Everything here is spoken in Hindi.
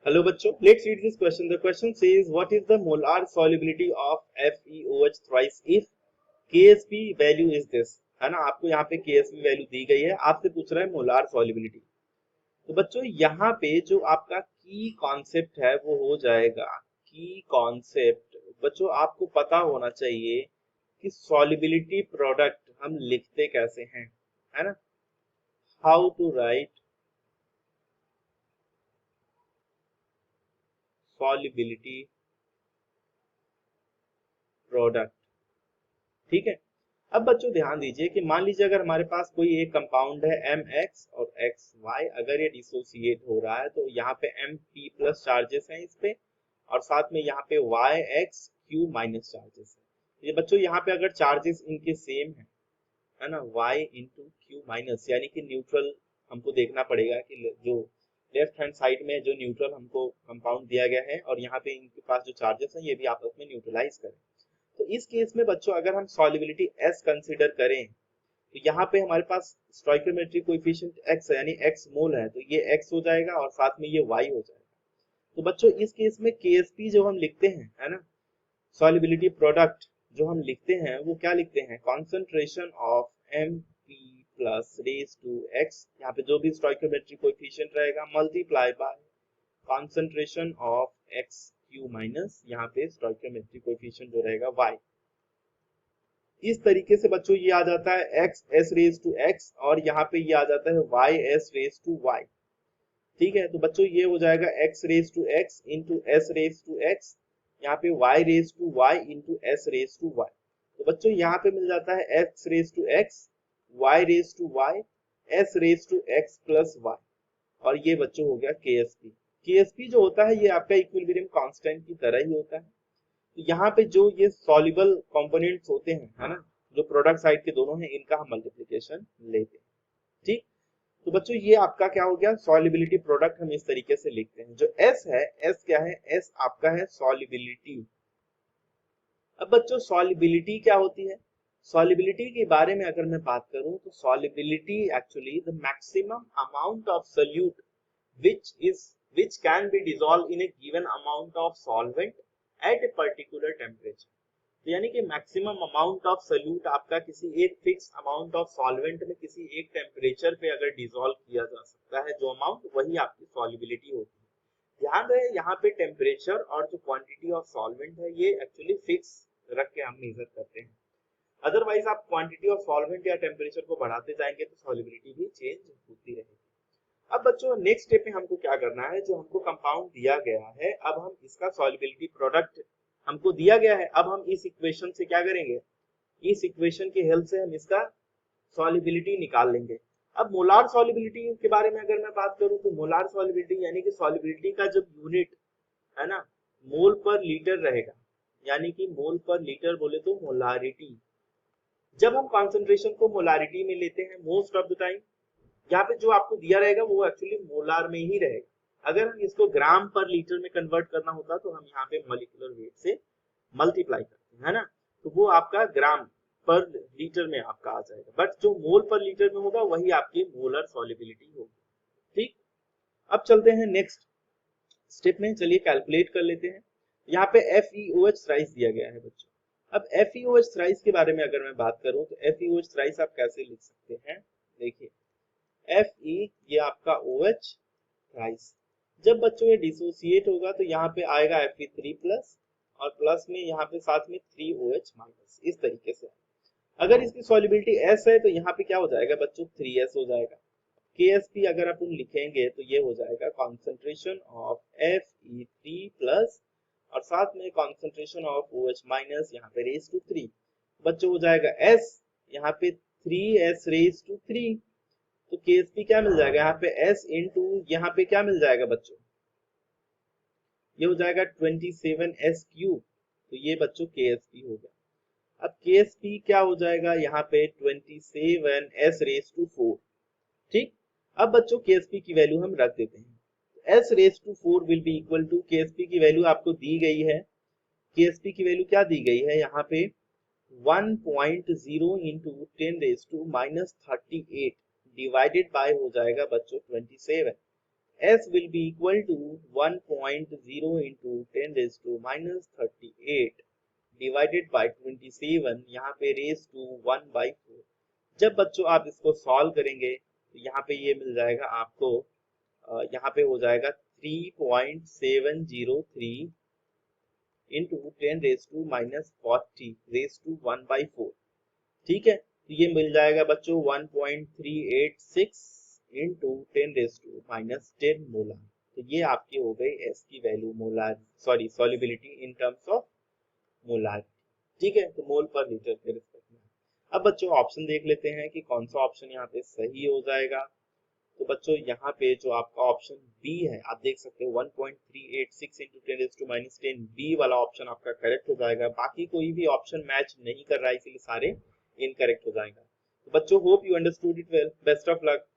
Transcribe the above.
Hello बच्चों, let's read this question. The question says, what is the molar solubility of FeOH thrice if KSP value is this? है ना, आपको यहाँ पे KSP वैल्यू दी गई है, आपसे पूछ रहा है मोलार सॉल्युबिलिटी। तो बच्चों यहाँ पे जो आपका की कॉन्सेप्ट है वो हो जाएगा की कॉन्सेप्ट। बच्चों आपको पता होना चाहिए कि सॉल्युबिलिटी प्रोडक्ट हम लिखते कैसे हैं, है ना। How to write solubility product, ठीक है। अब बच्चों ध्यान दीजिए कि मान लीजिए अगर हमारे पास कोई एक कंपाउंड है mx और xy, अगर ये डिसोसिएट हो रहा है तो यहाँ पे mp प्लस चार्जेस हैं इस पे, और साथ में यहाँ पे yx q माइनस चार्जेस है। ये बच्चों यहाँ पे अगर चार्जेस इनके सेम है ना, y इंटू क्यू माइनस, यानी कि न्यूट्रल हमको देखना पड़ेगा कि जो लेफ्ट हैंड साइड में जो न्यूट्रल हमको कंपाउंड दिया गया है और यहाँ पे इनके पास जो चार्जेस हैं ये भी आपस में न्यूट्रलाइज करें। तो इस केस में बच्चों अगर हम सॉल्युबिलिटी S कंसीडर करें तो यहाँ पे हमारे पास स्टोइकियोमेट्रिक कोएफिशिएंट x है, यानी x मोल है, तो ये x हो जाएगा और साथ में ये y हो जाएगा। तो बच्चों इस केस में KSP जो हम लिखते हैं, है ना, सॉल्युबिलिटी प्रोडक्ट जो हम लिखते हैं वो क्या लिखते हैं, concentration of Mp plus raise to x, यहाँ पे जो भी स्टोइकियोमेट्रिक कोएफिशिएंट रहेगा multiply by concentration of x Q minus यहाँ पे स्टोइकियोमेट्रिक कोएफिशिएंट जो रहेगा y। इस तरीके से बच्चों ये आ जाता है x s raise to x और यहाँ पे ये आ जाता है y s raise to y, ठीक है। तो बच्चों ये हो जाएगा x raise to x into s raise to x, यहाँ पे y raise to y into s raise to y। तो बच्चों यहाँ पे मिल जाता है x raise to x, y raise to y, s raise to x plus y, और ये बच्चों हो गया KSP। KSP जो होता है ये आपका इक्विलिब्रियम कांस्टेंट की तरह ही होता है। तो यहाँ पे जो ये सॉल्युबल कंपोनेंट्स होते हैं, है ना, जो प्रोडक्ट साइड के दोनों हैं, इनका हम मल्टीप्लिकेशन लेते हैं, ठीक। तो बच्चों ये आपका क्या हो गया, सॉल्युबिलिटी प्रोडक्ट हम इस तरीके से लिखते हैं। जो S है, S क्या है, S आपका है सॉल्युबिलिटी। अब बच्चों सॉल्युबिलिटी क्या होती है, सॉल्युबिलिटी के बारे में अगर मैं बात करूं तो solubility actually the maximum amount of solute which can be dissolved in a given amount of solvent at a particular temperature। तो यानी कि मैक्सिमम अमाउंट ऑफ सोल्यूट आपका किसी एक फिक्स अमाउंट ऑफ सॉल्वेंट में किसी एक टेम्परेचर पे अगर डिसॉल्व किया जा सकता है जो अमाउंट, वही आपकी सॉल्युबिलिटी होती है। ध्यान रहे यहाँ पे टेम्परेचर और जो क्वांटिटी ऑफ सॉल्वेंट है ये एक्चुअली फिक्स रख के हम मेजर करते हैं। अदरवाइज आप क्वांटिटी ऑफ सॉल्वेंट या टेम्परेचर को बढ़ाते जाएंगे तो सॉल्युबिलिटी भी चेंज होती रहेगी। अब बच्चों नेक्स्ट स्टेप में हमको क्या करना है, जो हमको कंपाउंड दिया गया है अब हम इसका सॉल्युबिलिटी प्रोडक्ट हमको दिया गया है, अब हम इस इक्वेशन से क्या करेंगे, इस इक्वेशन की हेल्प से हम इसका सॉल्युबिलिटी निकाल लेंगे। अब मोलार सॉल्युबिलिटी के बारे में अगर मैं बात करूं तो मोलार सॉल्युबिलिटी यानी कि सॉल्युबिलिटी का जब यूनिट है ना मोल पर लीटर रहेगा, यानी कि मोल पर लीटर बोले तो मोलारिटी। जब हम कॉन्सेंट्रेशन को मोलारिटी में लेते हैं मोस्ट ऑफ द टाइम यहाँ पे जो आपको दिया रहेगा वो एक्चुअली मोलार में ही रहेगा। अगर हम इसको ग्राम पर लीटर में कन्वर्ट करना होता तो हम यहाँ पे मॉलिक्यूलर वेट से मल्टीप्लाई करते हैं, है ना, तो वो आपका ग्राम पर लीटर में आपका आ जाएगा, बट जो मोल पर लीटर में होगा वही आपकी मोलर सॉल्युबिलिटी होगी, ठीक। अब चलते हैं नेक्स्ट स्टेप में, चलिए कैलकुलेट कर लेते हैं। यहाँ पे FeOH थ्राइस दिया गया है बच्चों। अब FeOH थ्राइस के बारे में अगर मैं बात करूं तो FeOH थ्राइस आप कैसे लिख सकते हैं, देखिए Fe ये आपका OH थ्राइस, जब बच्चों ये डिसोसिएट होगा तो यहाँ पे आएगा Fe3 प्लस और प्लस में यहाँ पे साथ में 3OH माइनस, इस तरीके से। अगर इसकी सॉल्युबिलिटी S है तो यहाँ पे क्या हो जाएगा बच्चों, 3S हो जाएगा। KSP अगर अपन लिखेंगे तो ये हो जाएगा कॉन्सेंट्रेशन ऑफ Fe3 प्लस और साथ में कॉन्सेंट्रेशन ऑफ OH माइनस यहाँ पे रेज टू 3, बच्चों हो जाएगा S, यहाँ पे 3S रेज टू 3, तो KSP क्या मिल जाएगा यहाँ पे S इंटू यहाँ पे क्या मिल जाएगा बच्चों, ये हो जाएगा 27S क्यूब, तो ये बच्चों KSP हो गया। अब KSP क्या हो जाएगा यहाँ पे 27S रेज टू 4, ठीक। अब बच्चों KSP की वैल्यू हम रख देते हैं, S raise to 4 will be equal to, KSP की वैल्यू आपको दी गई है, KSP की वैल्यू क्या दी गई है यहाँ पे 1.0 into 10 raise to minus 38 divided by हो जाएगा बच्चों 27। S will be equal to 1.0 into 10 raised to minus 38 divided bye 27, यहाँ पे रेज टू 1/4। जब बच्चों आप इसको सॉल्व करेंगे तो यहाँ पे ये मिल जाएगा आपको, यहाँ पे हो जाएगा 3.703 into 10 raise to minus 40 raise to 1/4। ठीक है, तो ये मिल जाएगा बच्चों 1.386 into 10 raise to minus 10 molar. तो ये आपकी हो गई एस की value molar, sorry solubility in terms of molar. ठीक है, तो मोल पर लीटर के रिस्पेक्ट में। अब बच्चों ऑप्शन देख लेते हैं कि कौन सा ऑप्शन यहाँ पे सही हो जाएगा। तो बच्चों यहाँ पे जो आपका ऑप्शन बी है, आप देख सकते हो 1.386 इंटू 10⁻⁻10 बी वाला ऑप्शन आपका करेक्ट हो जाएगा। बाकी कोई भी ऑप्शन मैच नहीं कर रहा है, इसलिए सारे इनकरेक्ट हो जाएगा। तो बच्चों hope you understood it well, best of luck.